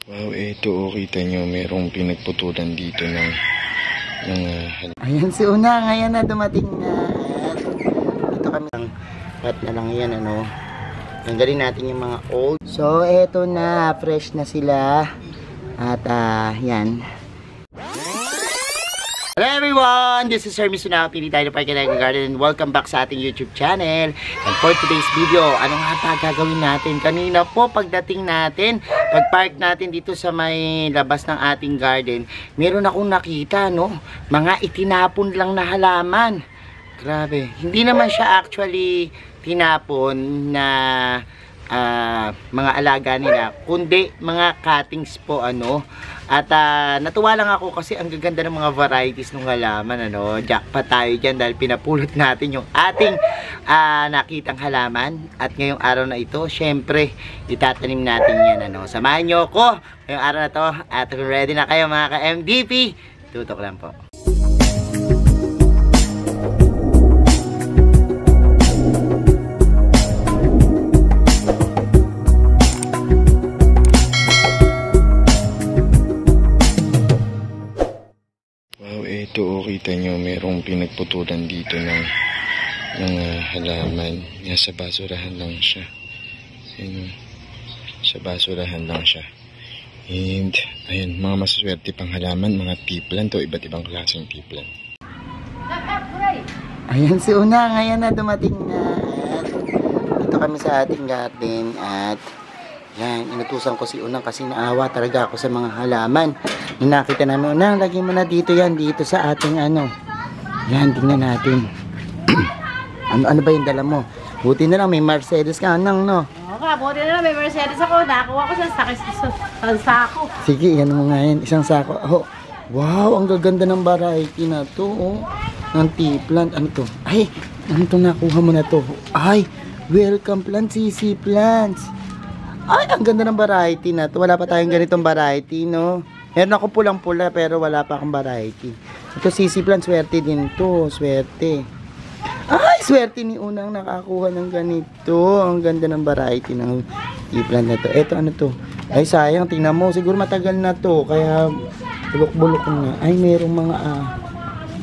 Wow, ito kita nyo, merong pinagputulan dito ng ayan si Una, ngayon na dumating na. Dito kami lang, cut na lang yan, ano. Tanggalin natin yung mga old. So, eto na, fresh na sila. At, yan. Hello everyone! This is Sir Misunawa, Pili tayo Park and Garden. Welcome back sa ating YouTube channel. And for today's video, ano nga ba gagawin natin? Kanina po, pagdating natin, pag-park natin dito sa may labas ng ating garden, meron akong nakita, no? Mga itinapon lang na halaman. Grabe. Hindi naman siya actually tinapon na mga alaga nila, kundi mga cuttings po, ano. At natuwa lang ako kasi ang gaganda ng mga varieties ng halaman, ano. Jackpot tayo dyan dahil pinapulot natin yung ating nakitang halaman. At ngayong araw na ito, syempre itatanim natin yan, ano. Samahan nyo ako ngayong araw na to. At kung ready na kayo mga ka-MDP, tutok lang po. Ito kita nyo, merong pinagputulan dito ng halaman. Nasa basurahan lang siya. Ayun, sa basurahan lang siya. And ayun, mga masaswerte pang halaman, mga tiplan to, iba't ibang klaseng tiplan. Ayan si Una, ngayon na dumating na. At dito kami sa ating garden. At yan, inutusan ko si Unang kasi naawa talaga ako sa mga halaman. Nakita namin, Unang, lagyan mo na dito yan, dito sa ating ano. Yan, tingnan natin. ano ba yung dala mo? Buti na lang, may Mercedes ka, Unang, no? Oo ka, buti na lang, may Mercedes ako. Nakakuha ko sa sako. Sige, yan mo nga yan, isang sako. Oh, wow, ang gaganda ng variety na to, oh. Ng tea plant, ano to? Ay, ano to nakuha mo na to? Ay, welcome plant, CC plants. Ay, ang ganda ng variety na to. Wala pa tayong ganitong variety, no? Meron ako pulang-pula pero wala pa akong variety. Ito, CC plant, swerte din to. Swerte. Ay, swerte ni Unang nakakuha ng ganito. Ang ganda ng variety ng tea plant na to. Ito, ano to? Ay, sayang. Tingnan mo. Siguro matagal na to. Kaya, bulok-bulok na. Ay, merong mga,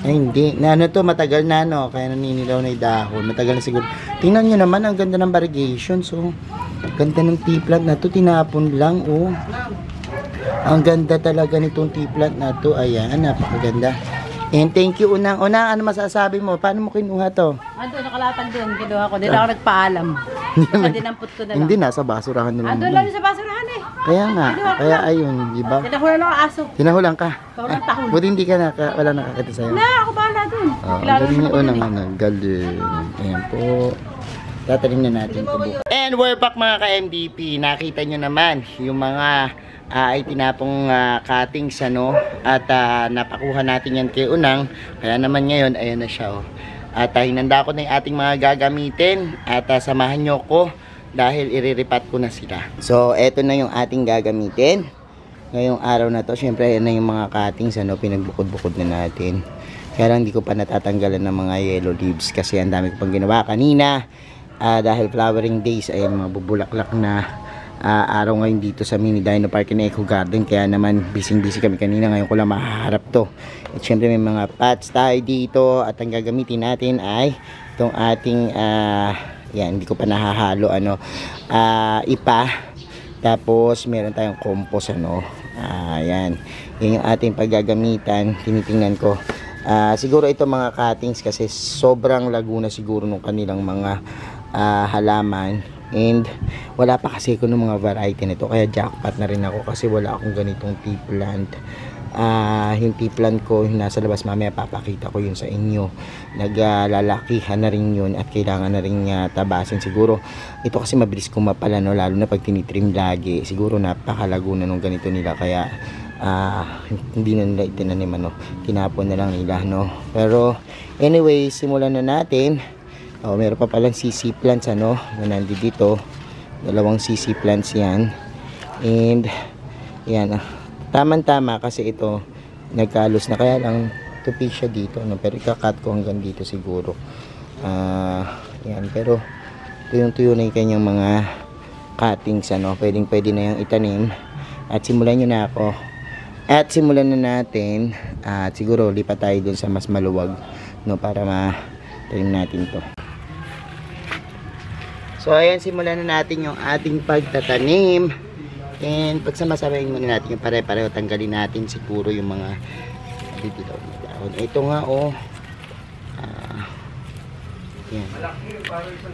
ay, hindi. Na ano to, matagal na, no? Kaya naninilaw na yung dahon. Matagal na siguro. Tingnan nyo naman, ang ganda ng variegation. So, ganda ng tea plant na to, tinapon lang, oh. Ang ganda talaga nitong tea plant na to. Ayan, napakaganda. And thank you, Unang. Unang, ano masasabi mo? Paano mo kinuha to? Ando, nakalatag doon. Kinuha ko. Hindi na ako nagpaalam. Dinampot ko na lang. Hindi, nasa basurahan na lang. Ando lang sa basurahan eh. Kaya nga, kaya ayun, di ba? Tinahulan ako aso. Tinahulan ka? Walang tahol. Buti hindi ka wala nakakita sa'yo. Na, ako bahala doon. Galing ni Unang, ano, galing. Ayan po. Tatanim na natin ito bukas. And we're back mga ka-MDP. Nakita nyo naman yung mga ay tinapong cuttings, ano. At napakuha natin yan kay Unang. Kaya naman ngayon, ayan na siya, oh. At hinanda ko na yung ating mga gagamitin. At samahan nyo ko dahil iriripat ko na sila. So, eto na yung ating gagamitin ngayong araw na to. Syempre, ayan na yung mga cuttings, ano, pinagbukod-bukod na natin. Kaya lang hindi ko pa natatanggalan ng mga yellow leaves kasi ang dami ko pang ginawa kanina. Dahil flowering days ay mga bubulaklak na araw ngayon dito sa Mini Dino Park and Eco Garden. Kaya naman busy kami kanina. Ngayon ko lang mahaharap to. At syempre may mga pots tayo dito. At ang gagamitin natin ay itong ating yan, hindi ko pa nahahalo, ano, ipa. Tapos meron tayong compost, ano. Yan. Yan yung ating paggagamitan. Tinitingnan ko. Siguro ito mga cuttings kasi sobrang lago na siguro nung kanilang mga halaman. And wala pa kasi ko ng mga variety nito. Kaya jackpot na rin ako kasi wala akong ganitong tea plant. Yung tea plant ko nasa labas, mamaya papakita ko yun sa inyo. Naglalakihan na rin yun at kailangan na rin tabasin siguro. Ito kasi mabilis kumapala, no? Lalo na pag tinitrim lagi. Siguro napakalago na nung ganito nila. Kaya hindi na nila itinanim, ano. Tinapon na lang nila, no? Pero anyway, simulan na natin. Meron pa palang CC plants, ano, na nandito. Dalawang CC plants yan. And yan, tama-tama kasi ito nagkalos na, kaya lang tupi siya dito, no? Pero ikakat ko hanggang dito siguro. Yan, pero tuyong-tuyo na yung kanyang mga cuttings, ano. Pwedeng-pwede na yung itanim. At simulan nyo na ako. At simulan na natin. At siguro lipat tayo dun sa mas maluwag, no, para ma-tanim natin to. So ayan, simulan na natin yung ating pagtatanim. And pagsama-samahin muna natin yung pare-pareho. Tanggalin natin siguro yung mga didilaw na dahon. Ito nga yan.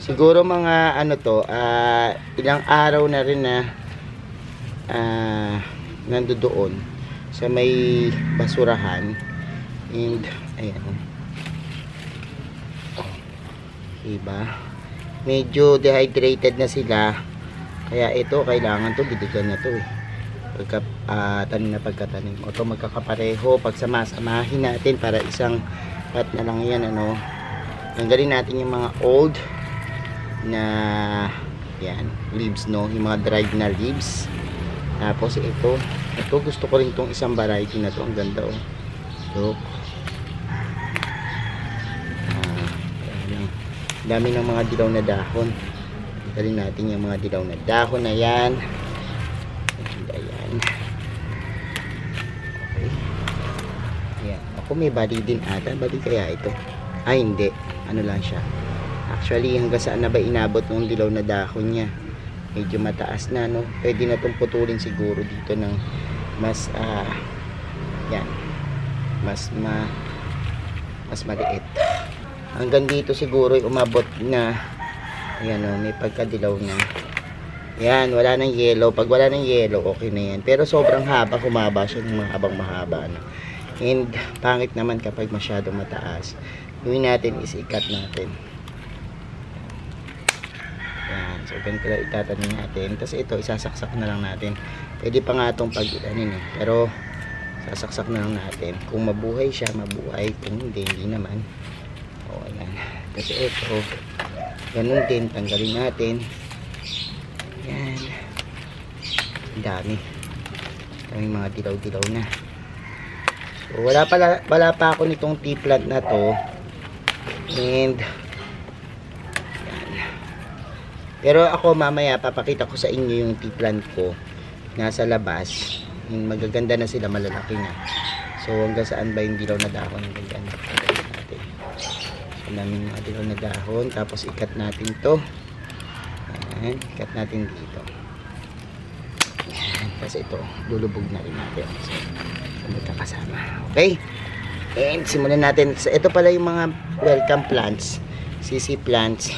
Siguro mga ilang araw na rin na nandoon sa may basurahan. And ayan, diba, medyo dehydrated na sila, kaya ito kailangan to, didigan na to tanim na pagkatanim. O to magkakapareho, pagsama-samahin natin para isang pat na lang yan, tanggalin natin yung mga old na yan leaves, no, yung mga dried na leaves. Tapos ito gusto ko rin tong isang variety na to, ang ganda look. Dami ng mga dilaw na dahon. Tanggalin natin yung mga dilaw na dahon na yan. Ayan. Okay. Ayan. Ako may bali din ata. Bali kaya ito? Ay hindi. Ano lang siya. Actually hanggang saan na ba inabot ng dilaw na dahon niya? Medyo mataas na, no? Pwede na itong putulin siguro dito ng mas yan. Mas maliit. Hanggang dito siguro umabot na, ayan, may pagkadilaw na. Yan, wala nang yellow. Pag wala nang yellow, okay na yan. Pero sobrang haba, humaba siya ng habang mahaba, no? And pangit naman kapag masyadong mataas. Gawin natin is ikat natin. Yan, so ganito lang itatanim natin. Tapos ito, isasaksak na lang natin. Pwede pa nga itong pag-itanin, pero sasaksak na lang natin. Kung mabuhay siya, mabuhay. Kung hindi, hindi naman. O, ayan. Kasi ito, ganun din, tanggalin natin. Ayan. Ang dami. Daming mga dilaw-dilaw na. So, wala pa ako nitong tea plant na to. And, ayan. Pero ako mamaya, papakita ko sa inyo yung tea plant ko. Nasa labas. Yung magaganda na sila, malalaki na. So, hanggang saan ba yung dilaw na dahon? Hanggang dyan. Daming mga dilaw na dahon. Tapos ikat natin to. Ayan, ikat natin dito. Ayan, kasi ito lulubog na rin natin, so magkakasama. Okay, and simulan natin. So, ito pala yung mga welcome plants, CC plants.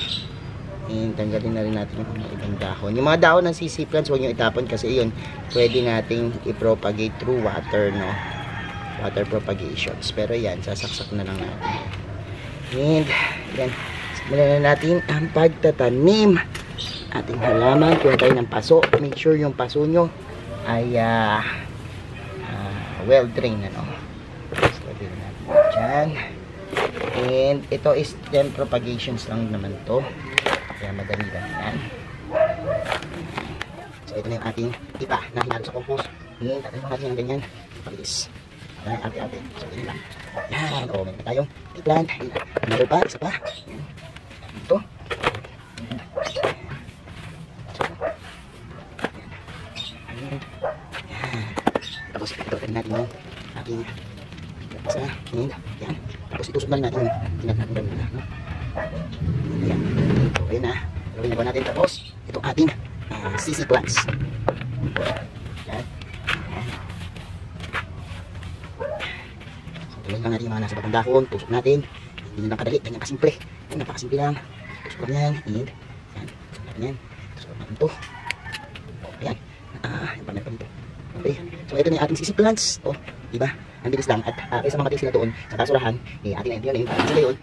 And tanggalin na rin natin yung mga ibang dahon. Yung mga dahon ng CC plants huwag nyo itapon, kasi yun pwede nating i-propagate through water, no, water propagations. Pero yan, sasaksak na lang natin. And yan, simulan na natin ang pagtatanim ating halaman. Kuha tayo ng paso. Make sure yung paso nyo ay well drained, so drain natin dyan. And ito is stem propagations lang naman to, kaya madali lang yan. So ito na yung ating ipa na hinalo sa compost. And tatanim natin yung ganyan, pabilis, ate-ate. So yun lang yan. O, meron tayong tea plant. Meron pa, isa pa. Ito. Tapos ito rin natin yung aking isa. Yan. Tapos itusok na rin natin yung tinatanggal na. Ayan. Ito, ayun na. Gawin na ba natin. Tapos itong ating CC plants. Yan. So tuloy lang natin yung mga nasa batang dahon. Tusok natin. Hindi lang kadali. Ganyan kasimple. Napakasimple lang. Tusok lang yan. And yan. Tusok natin yan. Tusok natin ito. Ayan. Yung panay pa nito. Okay. So ito na yung ating CC plants. O, diba? Ang bilis lang. At kaysa mga sila doon sa basurahan, ating na yun. Sila yun.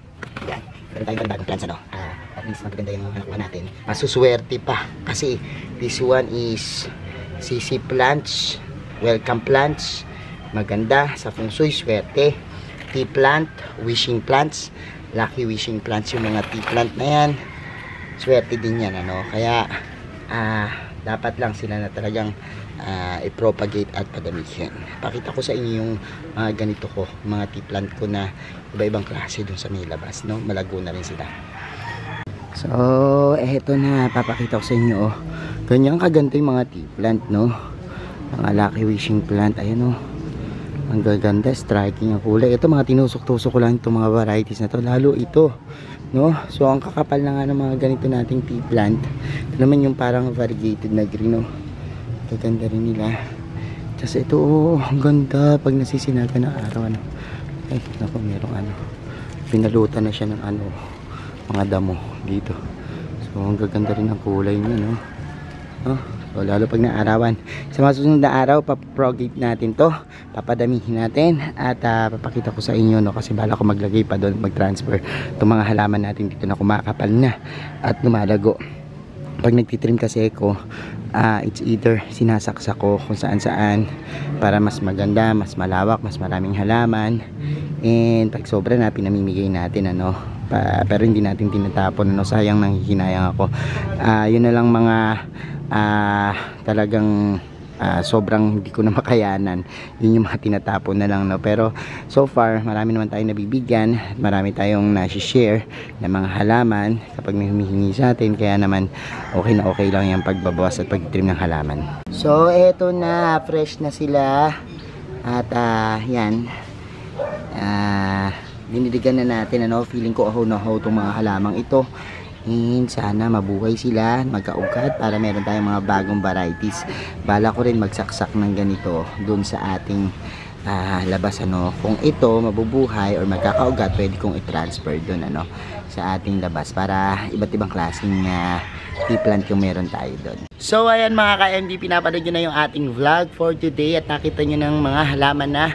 Yan. Meron tayong panibagong plants, at least magaganda yung mga nakuha natin. Masuswerte pa. Kasi this one is CC plants. Welcome plants. Maganda sa feng shui, swerte. Tea plant, wishing plants. Lucky wishing plants yung mga tea plant na yan. Swerte din yan, Kaya, dapat lang sila na talagang i-propagate at padamihin. Pakita ko sa inyo yung mga ganito ko, mga tea plant ko na iba-ibang klase dun sa may labas, malago na rin sila. So, eto na, papakita ko sa inyo, ganyan kaganto yung mga tea plant, Mga lucky wishing plant. Ayan o. Ang gaganda, striking ang kulay. Ito mga tinusok-tusok ko lang itong mga varieties na to. Lalo ito, no? So ang kakapal na nga ng mga ganito nating tea plant. Ito naman yung parang variegated na green, no? Gaganda rin nila. Kasi ito, ang ganda pag nasisinaga ng araw, ano? Ay, naku, merong ano. Pinalutan na siya ng ano, mga damo dito. So ang gaganda rin ang kulay niya, no? Oh. So, lalo pag naarawan. Sa mga susunod na araw, paprogate natin to. Papadamihin natin. At papakita ko sa inyo, no, kasi bala ko maglagay pa doon, mag-transfer itong mga halaman natin dito na kumakapal na at lumalago. Pag nagtitrim kasi ako, it's either sinasaksak ko kung saan-saan para mas maganda, mas malawak, mas maraming halaman. And pag sobra na, pinamimigay natin, ano. Pero hindi natin tinatapon, ano. Sayang, nanghihinayang ako. Yun na lang mga talagang sobrang hindi ko na makayanan. Yun yung mga tinatapon na lang, no? Pero so far marami naman tayong nabibigyan, marami tayong nasi-share ng mga halaman kapag may humihingi sa atin, kaya naman okay lang yung pagbabawas at pagtrim ng halaman. So eto na, fresh na sila at yan, dinidigan na natin, ano. Feeling ko ahow na ahow itong mga halamang ito. And sana mabuhay sila, magkaugat para meron tayong mga bagong varieties. Bala ko rin magsaksak ng ganito dun sa ating labas, ano. Kung ito mabubuhay or magkakaugat, pwede kong i-transfer dun, ano, sa ating labas para iba't ibang klaseng tea plant yung meron tayo dun. So ayan mga ka-MD, pinapanood nyo na yung ating vlog for today at nakita nyo ng mga halaman na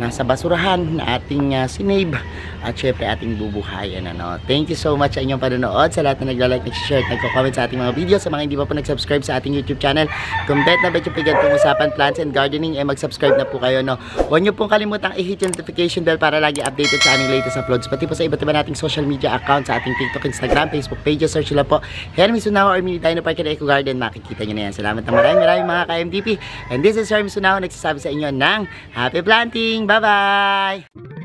nasa basurahan na ating sinave at syempre ating bubuhayan, ano. Thank you so much sa inyong panonood, sa lahat na nagla-like, nag-share, nagko-comment sa ating mga video. Sa mga hindi pa po nag-subscribe sa ating YouTube channel, kung bet na bet yung pigantong usapan plants and gardening, mag-subscribe na po kayo, no. Huwag nyo pong kalimutang i-hit yung notification bell para lagi updated sa aming latest uploads, pati po sa iba't iba nating social media accounts, sa ating TikTok, Instagram, Facebook pages. Search lang po Hermes Unaho or Mini Dino Park and Eco Garden, makikita nyo na yan. Salamat na maraming mga ka-MDP, and this is Hermes Unaho nagsasabi sa inyo ng happy planting. Bye bye.